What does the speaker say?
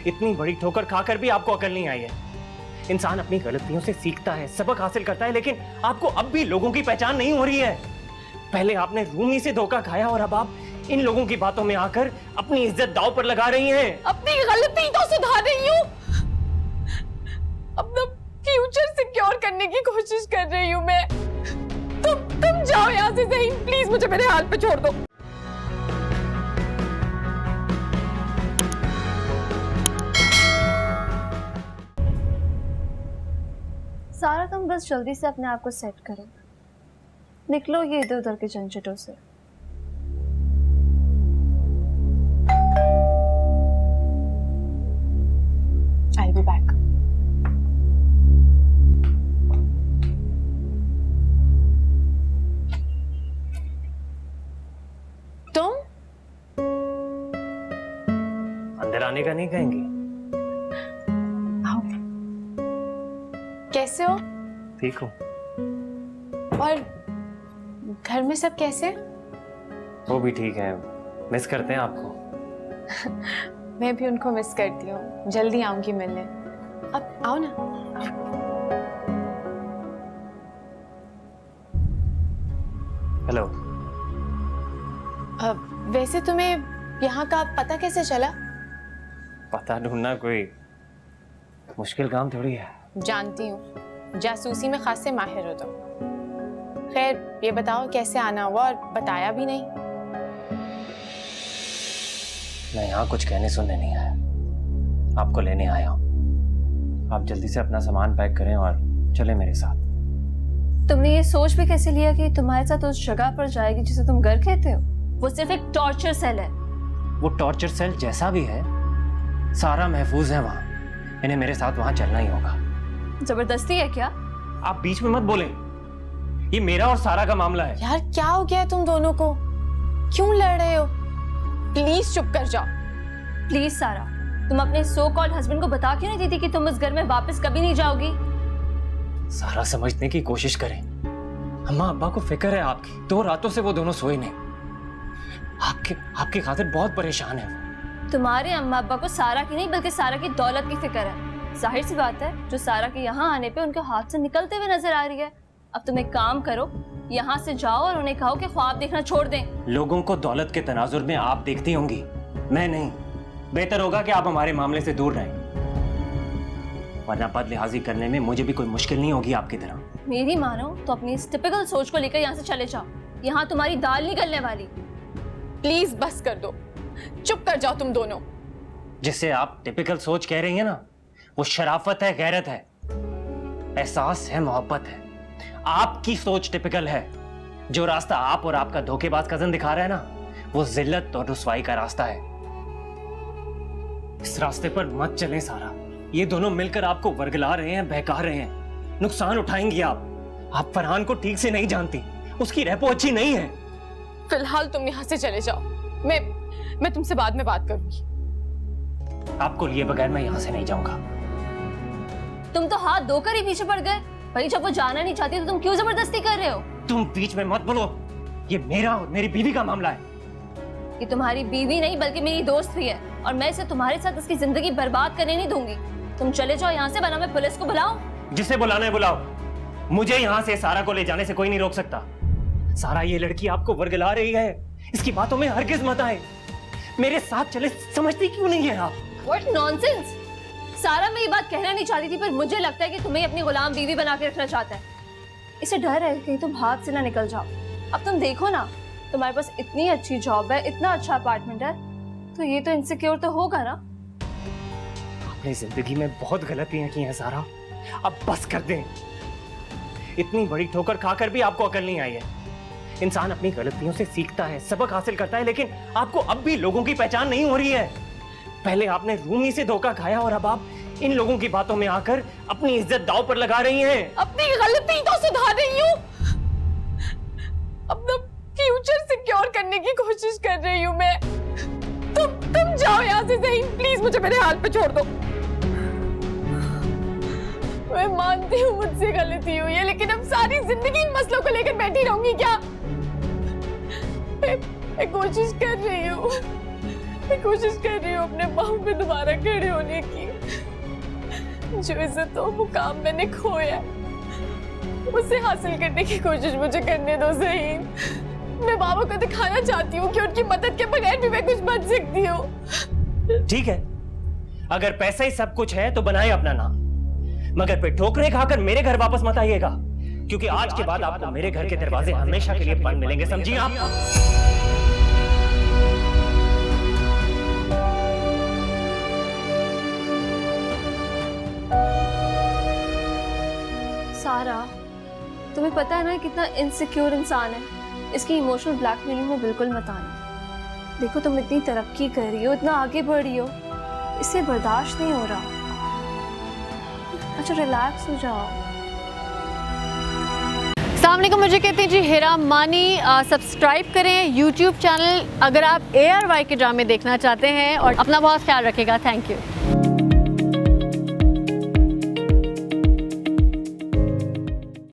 इतनी बड़ी ठोकर खाकर भी आपको अकल नहीं आई है। इंसान अपनी गलतियों से सीखता है, सबक हासिल करता है, लेकिन आपको अब भी लोगों की पहचान नहीं हो रही है। पहले आपने रूमी से धोखा खाया और अब आप इन लोगों की बातों में आकर अपनी इज्जत दांव पर लगा रही हैं। अपनी गलती तो सुधार रही हूँ, अपना फ्यूचर सिक्योर करने की कोशिश कर रही हूँ मैं। तुम जाओ यहाँ से सही, प्लीज मुझे मेरे हाल पे छोड़ दो। सारा तुम बस जल्दी से अपने आप को सेट करो, निकलो ये इधर उधर के झंझटों से। I'll be back. तुम अंदर आने का नहीं कहेंगी? आओ। कैसे हो? ठीक हूँ। और घर में सब कैसे? वो भी ठीक है, मिस करते हैं आपको। मैं भी उनको मिस करती हूँ, जल्दी आऊंगी मिलने। अब आओ ना। हेलो। वैसे तुम्हें यहाँ का पता कैसे चला? पता ढूंढना कोई मुश्किल काम थोड़ी है। जानती हूँ, जासूसी में खासे माहिर हो तुम। खैर ये बताओ कैसे आना हुआ, और बताया भी नहीं। मैं यहाँ कुछ कहने सुनने नहीं आया, आपको लेने आया हूँ। आप जल्दी से अपना सामान पैक करें और चले मेरे साथ। तुमने ये सोच भी कैसे लिया कि तुम्हारे साथ उस जगह पर जाएगी जिसे तुम घर कहते हो? वो सिर्फ एक टॉर्चर सेल है। वो टॉर्चर सेल जैसा भी है, सारा महफूज है वहाँ। इन्हें मेरे साथ वहाँ चलना ही होगा। जबरदस्ती है क्या? आप बीच में मत बोलें, ये मेरा और सारा का मामला है। यार क्या हो गया तुम दोनों को? क्यों लड़ रहे हो? प्लीज चुप कर जाओ। प्लीज सारा, तुम अपने सो कॉल्ड हस्बैंड को बता क्यों नहीं देती कि तुम इस घर में वापस कभी नहीं जाओगी? सारा समझने की कोशिश करें। अम्मा अब्बा को फिक्र है आपकी, 2 रातों से वो दोनों सोए नहीं। आपकी खातिर बहुत परेशान है वो। तुम्हारे अम्मा अब्बा को सारा की नहीं बल्कि सारा की दौलत की फिक्र है। जाहिर सी बात है, जो सारा के यहाँ आने पे उनके हाथ से निकलते हुए नजर आ रही है। अब तुम एक काम करो, यहाँ से जाओ और उन्हें कहो कि ख्वाब देखना छोड़ दें। लोगों को दौलत के तनाजुर में आप देखती होंगी, मैं नहीं। बेहतर होगा कि आप हमारे मामले से दूर रहें, वरना बदलिहाजी करने में मुझे भी कोई मुश्किल नहीं होगी आपकी तरह। मेरी मानो तो अपनी इस टिपिकल सोच को लेकर यहाँ से चले जाओ। यहाँ तुम्हारी दाल नहीं गलने वाली। प्लीज बस कर दो, चुप कर जाओ तुम दोनों। जिसे आप टिपिकल सोच कह रही हैं ना, वो शराफत है, गैरत है, एहसास है, मोहब्बत है। आपकी सोच टिपिकल है। जो रास्ता आप और आपका धोखेबाज कजन दिखा रहा है ना, वो जिल्लत और रुसवाई का रास्ता है। इस रास्ते पर मत चलें सारा। ये दोनों मिलकर आपको वर्गला रहे हैं, बहका रहे हैं। नुकसान उठाएंगी आप फरहान को ठीक से नहीं जानती, उसकी रहपो अच्छी नहीं है। फिलहाल तुम यहाँ से चले जाओ, मैं तुमसे बाद में बात करूंगी। आपको लिए बगैर मैं यहाँ से नहीं जाऊंगा। तुम तो हाथ धोकर ही पीछे पड़ गए। भाई जब वो जाना नहीं चाहती तो तुम क्यों जबरदस्ती कर रहे हो? तुम बीच में मत बोलो, ये मेरा और मेरी बीवी का मामला है। ये तुम्हारी बीवी नहीं बल्कि मेरी दोस्त भी है, और मैं इसे तुम्हारे साथ इसकी जिंदगी बर्बाद करने नहीं दूंगी। तुम चले जाओ यहाँ से, वरना मैं पुलिस को बुलाऊं। जिसे बुलाना है बुलाओ, मुझे यहाँ से सारा को ले जाने से कोई नहीं रोक सकता। सारा, ये लड़की आपको वर्गला रही है, इसकी बातों में हरगिज मत आए। मेरे साथ चले, समझती क्यों नहीं है आप? What nonsense! सारा मैं ये बात कहना नहीं चाहती थी, पर मुझे लगता है कि तुम्हें अपनी गुलाम बीवी बना के रखना चाहता है। इसे डर है कहीं तुम हाथ से ना निकल जाओ। अब तुम देखो ना, तुम्हारे पास इतनी अच्छी जॉब है, इतना अच्छा अपार्टमेंट है, तो ये तो इनसिक्योर तो होगा ना। आपने जिंदगी में बहुत गलतियां की हैं सारा, अब बस कर दें। इतनी बड़ी ठोकर खाकर भी आपको अकल नहीं आई है। इंसान अपनी गलतियों से सीखता है, सबक हासिल करता है, लेकिन आपको अब भी लोगों की पहचान नहीं हो रही है। पहले आपने रूमी से धोखा खाया और अब आप इन लोगों की बातों में आकर अपनी इज्जत दांव पर लगा रही हैं। अपनी गलती तो सुधार रही हूँ, अपना फ्यूचर सिक्योर करने की कोशिश कर रही हूँ मैं। तुम जाओ यहाँ से सही, प्लीज मुझे मेरे हाल पे छोड़ दो। मैं मानती हूँ मुझसे गलती हुई है, लेकिन अब सारी जिंदगी इन मसलों को लेकर बैठी रहूंगी क्या? मैं कोशिश कर रही हूँ, मैं कोशिश कर रही हूँ अपने पाँव पे दोबारा खड़े होने की। जो इज्जत और मुकाम मैंने खोया उसे हासिल करने की कोशिश मुझे करने दो ज़हीन। मैं बाबा को दिखाना चाहती हूँ कि उनकी मदद के बगैर भी मैं कुछ बन सकती हूँ। ठीक है, अगर पैसा ही सब कुछ है तो बनाए अपना नाम, मगर फिर ठोकरें खाकर मेरे घर वापस मत आइएगा, क्योंकि आज के बाद आपको मेरे घर के दरवाजे हमेशा के लिए बंद मिलेंगे, समझिए आप? सारा, तुम्हें पता है ना कितना इनसिक्योर इंसान है, इसकी इमोशनल ब्लैकमेलिंग में बिल्कुल मत आना। देखो तुम इतनी तरक्की कर रही हो, इतना आगे बढ़ रही हो, इससे बर्दाश्त नहीं हो रहा। अच्छा रिलैक्स हो जाओ। सामने को मुझे कहते हैं जी हिरा मानी। सब्सक्राइब करें YouTube चैनल अगर आप ARY के ड्रामे देखना चाहते हैं, और अपना बहुत ख्याल रखिएगा। Thank you.